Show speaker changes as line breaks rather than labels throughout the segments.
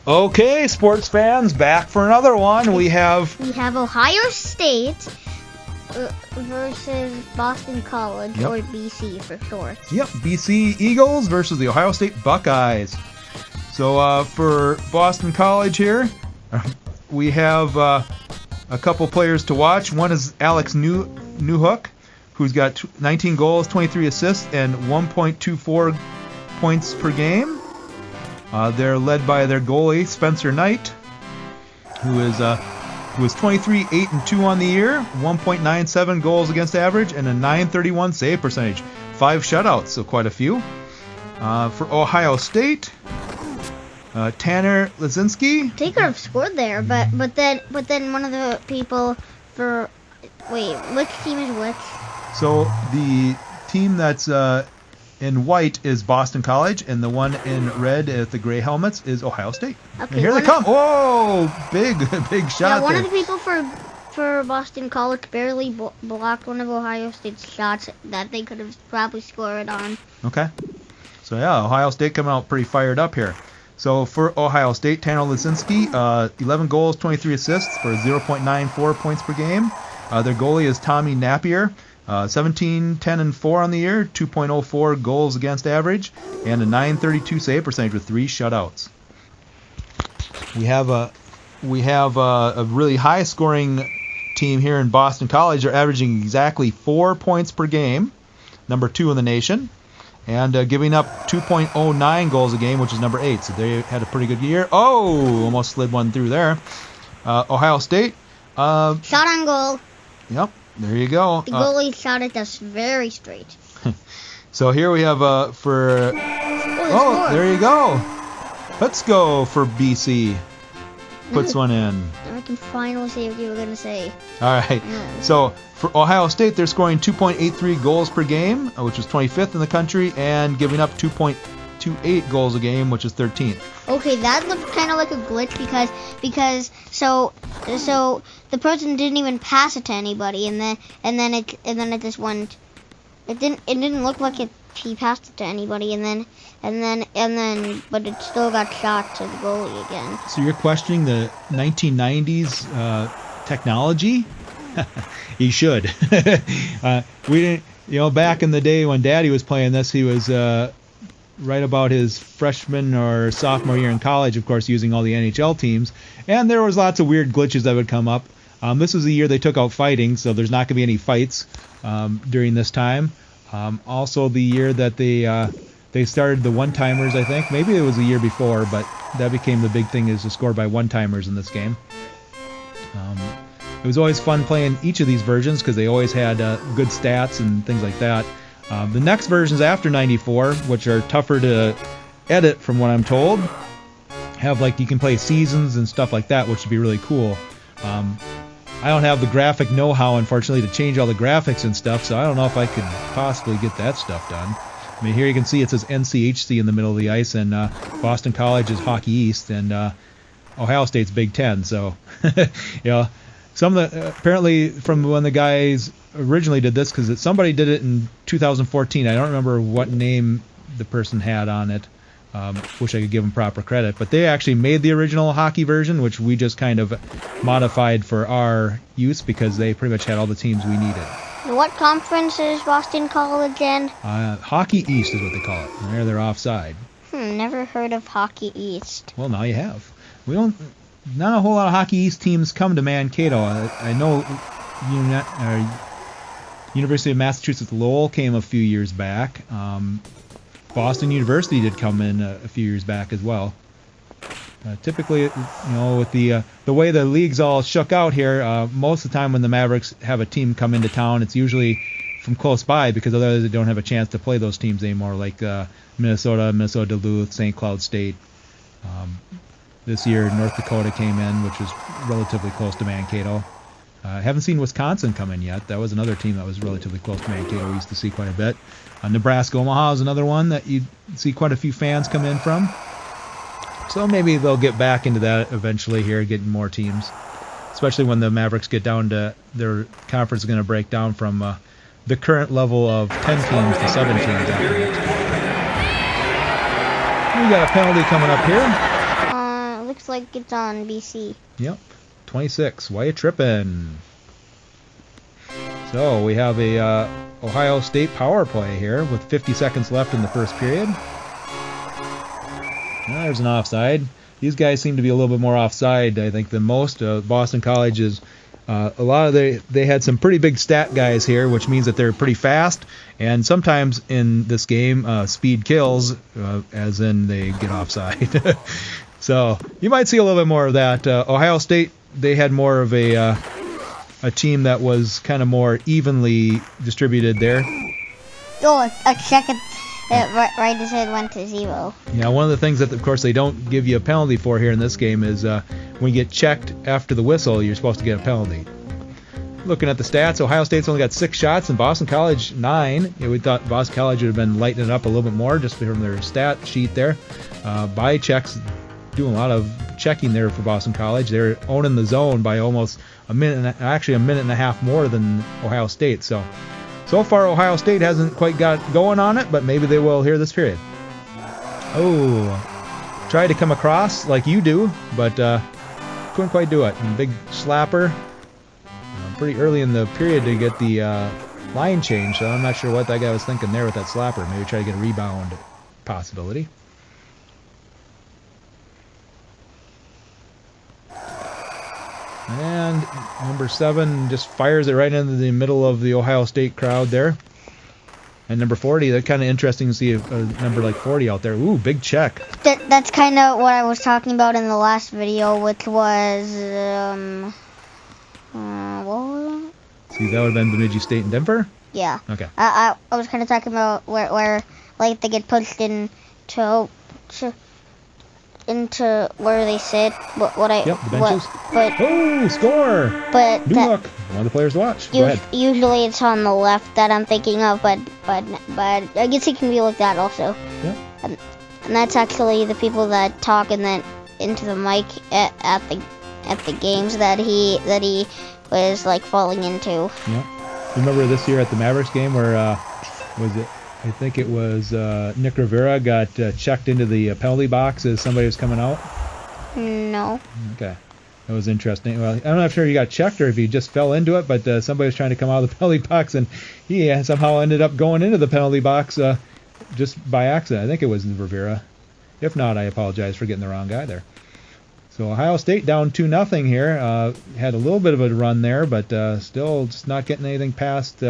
Okay, sports fans, back for another one. We have
Ohio State versus Boston College, or BC for short.
Yep, BC Eagles versus the Ohio State Buckeyes. So for Boston College here, we have a couple players to watch. One is Alex Newhook, who's got 19 goals, 23 assists, and 1.24 points per game. They're led by their goalie, Spencer Knight, who is 23, 8, and 2 on the year, 1.97 goals against average, and a .931 save percentage. 5 shutouts, so quite a few. For Ohio State, Tanner Lazinski.
They could have scored there, but then one of the people for which team is which?
So the team that's in white is Boston College, and the one in red at the gray helmets is Ohio State.
Okay,
and here they come. Whoa, big shot.
Yeah, one
there.
of the people for Boston College barely blocked one of Ohio State's shots that they could have probably scored on.
Okay. So yeah, Ohio State coming out pretty fired up here. So for Ohio State, Tanner Lazinski, 11 goals, 23 assists for 0.94 points per game. Their goalie is Tommy Napier. 17, 10, and 4 on the year, 2.04 goals against average, and a .932 save percentage with 3 shutouts. We have a really high scoring team here in Boston College. They're averaging exactly 4 points per game, number 2 in the nation, and giving up 2.09 goals a game, which is number 8. So they had a pretty good year. Oh, almost slid one through there. Ohio State.
Shot on goal.
Yep. There you go.
The goalie shot it us very straight.
So here we have for... Oh, there you go. Let's go for BC. Puts one in.
I can finally say what you were going to say.
All right. So for Ohio State, they're scoring 2.83 goals per game, which is 25th in the country, and giving up 2.28 goals a game, which is 13th.
Okay, that looked kind of like a glitch because so the person didn't even pass it to anybody, and then it just went. It didn't look like he passed it to anybody, and then but it still got shot to the goalie again.
So you're questioning the 1990s technology? You should. We didn't. Back in the day when Daddy was playing this, he was. Right about his freshman or sophomore year in college, of course, using all the NHL teams. And there was lots of weird glitches that would come up. This was the year they took out fighting, so there's not going to be any fights during this time. Also the year that they started the one-timers, I think. Maybe it was the year before, but that became the big thing, is to score by one-timers in this game. It was always fun playing each of these versions because they always had good stats and things like that. The next versions after 94, which are tougher to edit from what I'm told, have you can play seasons and stuff like that, which would be really cool. I don't have the graphic know-how, unfortunately, to change all the graphics and stuff, so I don't know if I could possibly get that stuff done. I mean, here you can see it says NCHC in the middle of the ice, and Boston College is Hockey East, and Ohio State's Big Ten, so, some of the, apparently from when the guys originally did this, because somebody did it in 2014. I don't remember what name the person had on it. Wish I could give them proper credit, but they actually made the original hockey version, which we just kind of modified for our use because they pretty much had all the teams we needed.
What conference is Boston College in?
Hockey East is what they call it. And they're offside.
Never heard of Hockey East.
Well, now you have. Not a whole lot of Hockey East teams come to Mankato. I know University of Massachusetts Lowell came a few years back. Boston University did come in a few years back as well. Typically, with the way the league's all shook out here, most of the time when the Mavericks have a team come into town, it's usually from close by because otherwise they don't have a chance to play those teams anymore, like Minnesota Duluth, St. Cloud State. This year, North Dakota came in, which is relatively close to Mankato. I haven't seen Wisconsin come in yet. That was another team that was relatively close to Mankato. We used to see quite a bit. Nebraska Omaha is another one that you'd see quite a few fans come in from. So maybe they'll get back into that eventually here, getting more teams. Especially when the Mavericks get down to their conference is going to break down from the current level of 10 teams to 7 teams after next year. We got a penalty coming up here.
looks like it's on BC.
Yep. 26. Why you tripping? So we have a Ohio State power play here with 50 seconds left in the first period. There's an offside. These guys seem to be a little bit more offside, I think, than most. Boston College is they had some pretty big stat guys here, which means that they're pretty fast. And sometimes in this game, speed kills, as in they get offside. So you might see a little bit more of that. Ohio State, they had more of a team that was kind of more evenly distributed there.
Oh, a second. Right as it went to 0.
Yeah, one of the things that, of course, they don't give you a penalty for here in this game is when you get checked after the whistle, you're supposed to get a penalty. Looking at the stats, Ohio State's only got 6 shots and Boston College 9. We thought Boston College would have been lightening it up a little bit more just from their stat sheet there. By checks, doing a lot of checking there for Boston College. They're owning the zone by almost a minute and a half more than Ohio State. So far, Ohio State hasn't quite got going on it, but maybe they will here this period. Oh, tried to come across like you do, but couldn't quite do it. And big slapper. Pretty early in the period to get the line change, so I'm not sure what that guy was thinking there with that slapper. Maybe try to get a rebound possibility. And number 7 just fires it right into the middle of the Ohio State crowd there. And number 40, that's kind of interesting to see a number like 40 out there. Ooh, big check.
That's kind of what I was talking about in the last video, which was, what was it?
See, that would have been Bemidji State and Denver?
Yeah.
Okay.
I was kind of talking about where like they get pushed into where they sit.
Yep, the benches.
But
score!
But
New look. One of the players to watch. Go ahead.
Usually it's on the left that I'm thinking of, but I guess it can be looked at also.
Yeah.
And that's actually the people that talk and then into the mic at the games that he was like falling into.
Yeah. Remember this year at the Mavericks game where was it? I think it was Nick Rivera got checked into the penalty box as somebody was coming out.
No.
Okay. That was interesting. Well, I'm not sure he got checked or if he just fell into it, but somebody was trying to come out of the penalty box and he somehow ended up going into the penalty box just by accident. I think it was Rivera. If not, I apologize for getting the wrong guy there. So Ohio State down 2-0 here. Had a little bit of a run there, but still just not getting anything past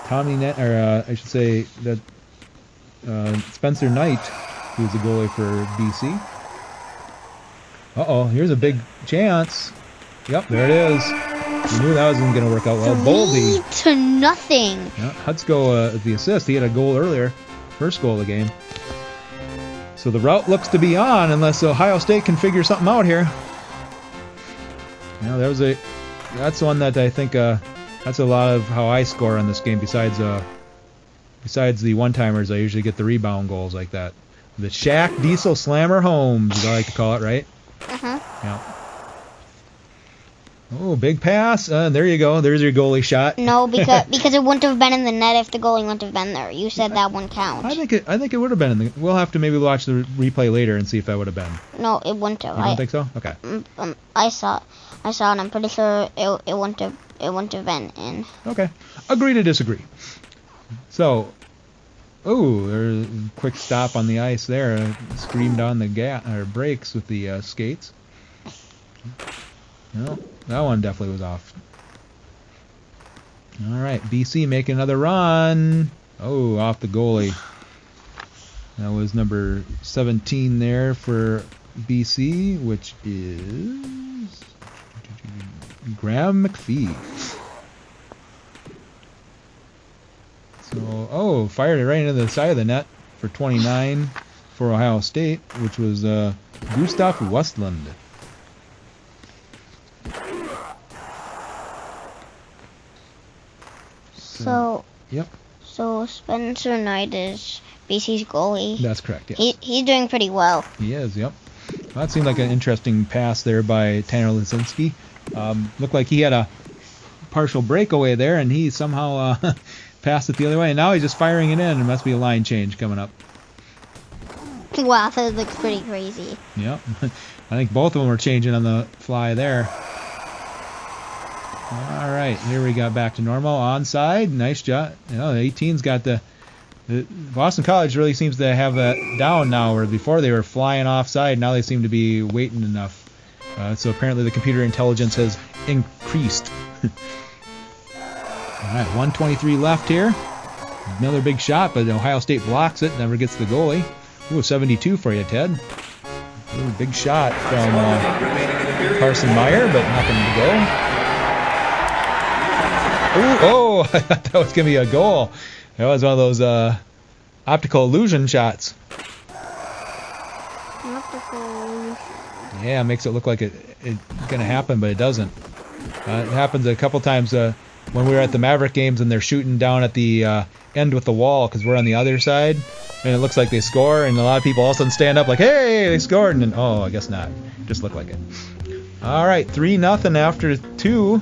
Tommy Net, or I should say that Spencer Knight, who's the goalie for BC. Uh-oh, here's a big chance. Yep, there it is. You knew that wasn't going to work out well. Boldy.
3-0.
Yeah, Hutsko, the assist. He had a goal earlier. First goal of the game. So the route looks to be on unless Ohio State can figure something out here. Yeah, that's one that I think that's a lot of how I score on this game. Besides the one-timers, I usually get the rebound goals like that. The Shaq Diesel Slammer Holmes, as I like to call it, right?
Uh-huh.
Yeah. Oh, big pass. There you go. There's your goalie shot.
No, because it wouldn't have been in the net if the goalie wouldn't have been there. You said that one counts.
I think it would have been in the. We'll have to maybe watch the replay later and see if that would have been.
No, it wouldn't have.
You don't think so? Okay.
I saw it. I'm pretty sure it wouldn't have been in.
Okay. Agree to disagree. So, there's a quick stop on the ice there. Screamed on the brakes with the skates. No, that one definitely was off. All right, BC making another run. Oh, off the goalie. That was number 17 there for BC, which is Graham McPhee. So, fired it right into the side of the net for 29 for Ohio State, which was Gustav Westland. Yep.
So Spencer Knight is BC's goalie.
That's correct, yes.
He's doing pretty well.
He is, yep. Well, that seemed like an interesting pass there by Tanner Lisinski. Looked like he had a partial breakaway there, and he somehow passed it the other way. And now he's just firing it in. There must be a line change coming up.
Wow, that looks pretty crazy.
Yep. I think both of them were changing on the fly there. All right, here we got back to normal. Onside, nice job. You know, the 18's got the Boston College really seems to have that down now, where before they were flying offside, now they seem to be waiting enough. So apparently the computer intelligence has increased. All right, 1:23 left here. Another big shot, but Ohio State blocks it, never gets the goalie. Ooh, 72 for you, Ted. Ooh, big shot from Carson Meyer, but nothing to go. Ooh, oh, I thought that was going to be a goal. That was one of those optical illusion shots.
Optical illusion.
Yeah, it makes it look like it's going to happen, but it doesn't. It happens a couple times when we were at the Maverick games and they're shooting down at the end with the wall because we're on the other side. And it looks like they score, and a lot of people all of a sudden stand up like, hey, they scored. And then, oh, I guess not. Just looked like it. All right, 3-0 after 2.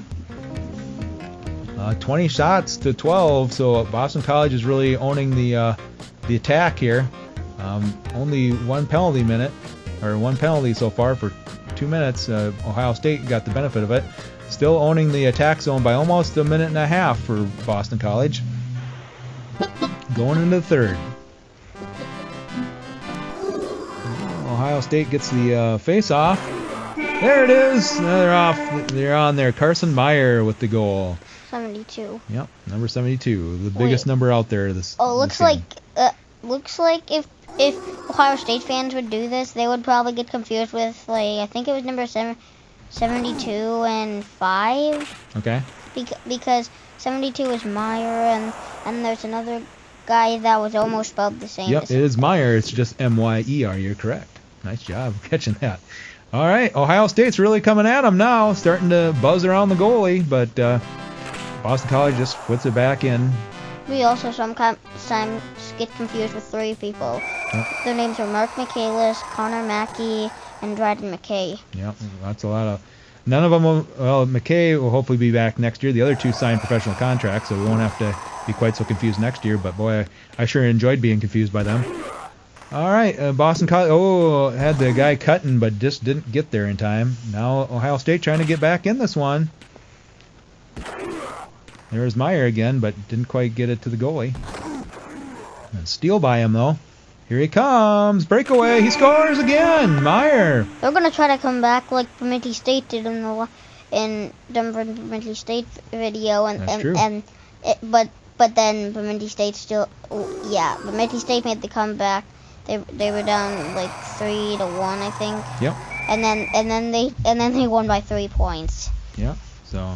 20 shots to 12, so Boston College is really owning the attack here. Only one penalty so far for 2 minutes. Ohio State got the benefit of it. Still owning the attack zone by almost a minute and a half for Boston College. Going into the third. Ohio State gets the face-off. There it is. They're off. They're on there. Carson Meyer with the goal.
72.
Yep, number 72, the biggest number out there.
Looks like if Ohio State fans would do this, they would probably get confused with I think it was number 72 and 5.
Okay.
Because 72 is Meyer and there's another guy that was almost spelled the same.
Yep, it is Meyer. It's just M-Y-E-R. You're correct. Nice job catching that. All right, Ohio State's really coming at them now, starting to buzz around the goalie, but Boston College just puts it back in.
We also sometimes get confused with 3 people.
Yep.
Their names are Mark Michaelis, Connor Mackey, and Dryden McKay.
Yep, that's a lot of... None of them will... Well, McKay will hopefully be back next year. The other 2 signed professional contracts, so we won't have to be quite so confused next year. But boy, I sure enjoyed being confused by them. All right, Boston College... had the guy cutting, but just didn't get there in time. Now Ohio State trying to get back in this one. There's Meyer again, but didn't quite get it to the goalie. And steal by him, though. Here he comes. Breakaway. He scores again. Meyer.
They're going to try to come back like Bemidji State did in Denver Bemidji State video.
That's true.
But then Bemidji State still... Yeah, Bemidji State made the comeback. They were down like 3-1, I think.
Yep.
And then they won by 3 points.
Yep. So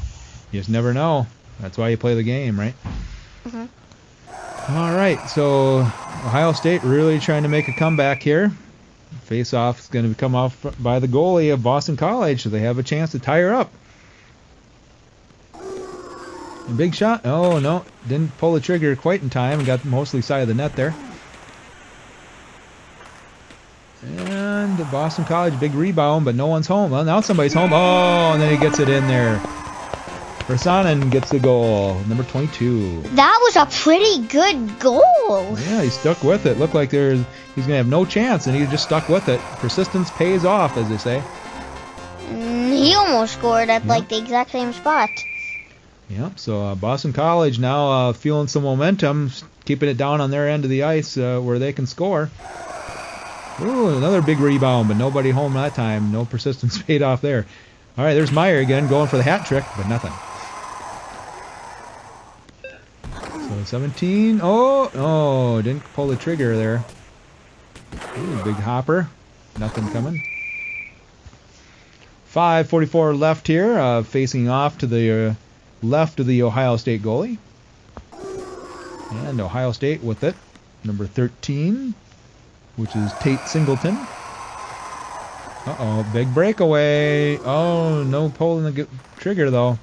you just never know. That's why you play the game, right?
Mm-hmm.
All right, so Ohio State really trying to make a comeback here. Face-off is going to come off by the goalie of Boston College, so they have a chance to tie her up. A big shot. Oh, no, didn't pull the trigger quite in time and got mostly side of the net there. And Boston College, big rebound, but no one's home. Well, now somebody's home. Oh, and then he gets it in there. Versanen gets the goal, number 22.
That was a pretty good goal.
Yeah, he stuck with it. Looked like he's going to have no chance, and he just stuck with it. Persistence pays off, as they say.
He almost scored at like the exact same spot.
Yep, so Boston College now feeling some momentum, keeping it down on their end of the ice where they can score. Ooh, another big rebound, but nobody home that time. No persistence paid off there. All right, there's Meyer again going for the hat trick, but nothing. So 17. Oh, didn't pull the trigger there. Ooh, big hopper. Nothing coming. 5:44 left here, facing off to the left of the Ohio State goalie. And Ohio State with it. Number 13, which is Tate Singleton. Uh-oh, big breakaway. Oh, no pulling the trigger, though.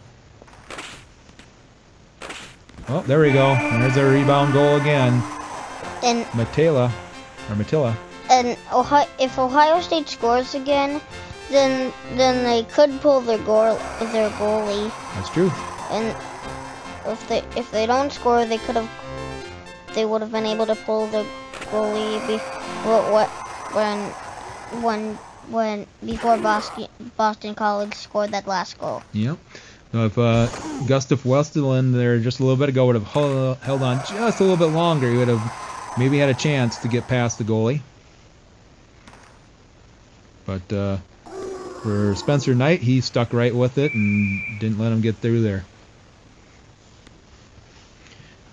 Oh, there we go. There's a rebound goal again.
And
Matilla.
And if Ohio State scores again, then they could pull their goalie.
That's true.
And if they don't score, they would have been able to pull the goalie before Boston College scored that last goal.
Yep. So if Gustav Westerlund there just a little bit ago would have held on just a little bit longer, he would have maybe had a chance to get past the goalie. But for Spencer Knight, he stuck right with it and didn't let him get through there.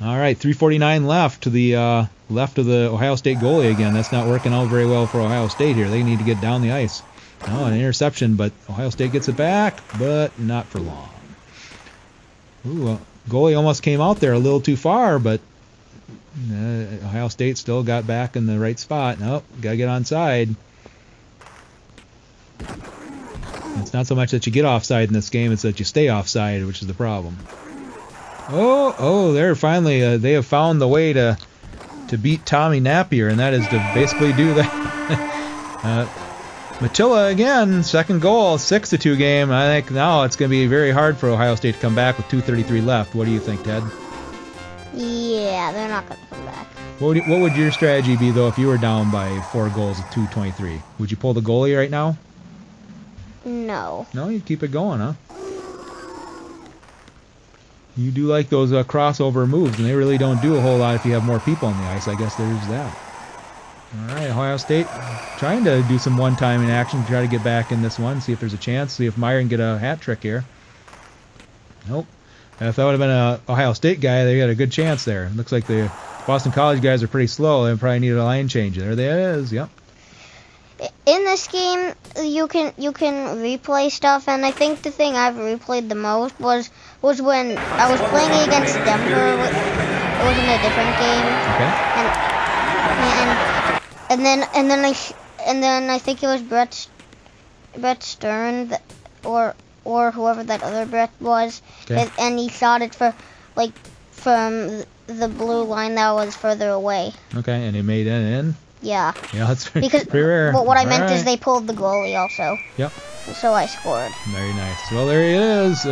All right, 3:49 left to the left of the Ohio State goalie again. That's not working out very well for Ohio State here. They need to get down the ice. Oh, an interception, but Ohio State gets it back, but not for long. Ooh, goalie almost came out there a little too far, but Ohio State still got back in the right spot. Nope, got to get onside. It's not so much that you get offside in this game, it's that you stay offside, which is the problem. Oh, they're finally, they have found the way to beat Tommy Napier, and that is to basically do that. Matilla again, second goal, 6-2 game. I think now it's going to be very hard for Ohio State to come back with 2:33 left. What do you think, Ted?
Yeah, they're not going to come back.
What would your strategy be, though, if you were down by 4 goals at 2:23? Would you pull the goalie right now?
No.
No, you'd keep it going, huh? You do like those crossover moves, and they really don't do a whole lot if you have more people on the ice. I guess there's that. All right, Ohio State trying to do some one-time in action to try to get back in this one, see if there's a chance, see if Meyer can get a hat trick here. Nope. If that would have been an Ohio State guy, they got a good chance there. It looks like the Boston College guys are pretty slow. They probably need a line change. There they is. Yep.
In this game, you can replay stuff, and I think the thing I've replayed the most was when I was playing against Denver. It was in a different game.
Okay.
And then I think it was Brett Stern or whoever that other Brett was,
Okay.
and he shot it from the blue line that was further away.
Okay, and he made it in.
Yeah.
Yeah, that's
Because
pretty rare.
what I meant
All
is
right.
they pulled the goalie also.
Yep.
So I scored.
Very nice. Well, there he is.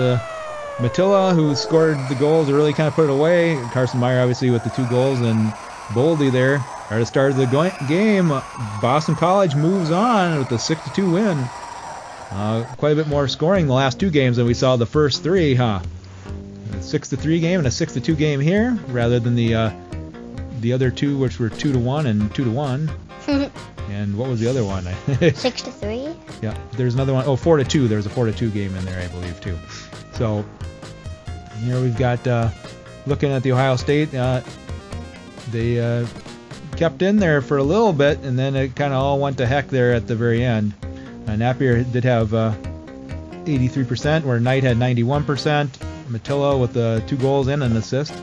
Matilla, who scored the goals, to really kind of put it away. Carson Meyer, obviously, with the 2 goals, and Boldy there are the start of the game. Boston College moves on with a 6-2 win. Quite a bit more scoring the last 2 games than we saw the first 3, huh? A 6-3 game and a 6-2 game here, rather than the other 2, which were 2-1 and 2-1. And what was the other one?
6-3.
Yeah, there's another one. Oh, 4-2. There's a 4-2 game in there, I believe, too. So here we've got looking at the Ohio State. They kept in there for a little bit, and then it kind of all went to heck there at the very end. Napier did have 83%, where Knight had 91%. Matilla with 2 goals and an assist.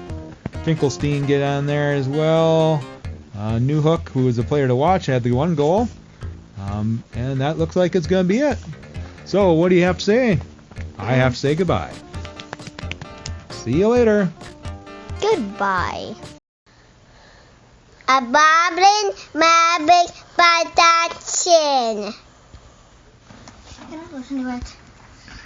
Finkelstein get on there as well. Newhook, who was a player to watch, had the 1 goal. And that looks like it's going to be it. So what do you have to say? I have to say goodbye. See you later.
Goodbye. A bobbling my big production. I'm gonna listen to it.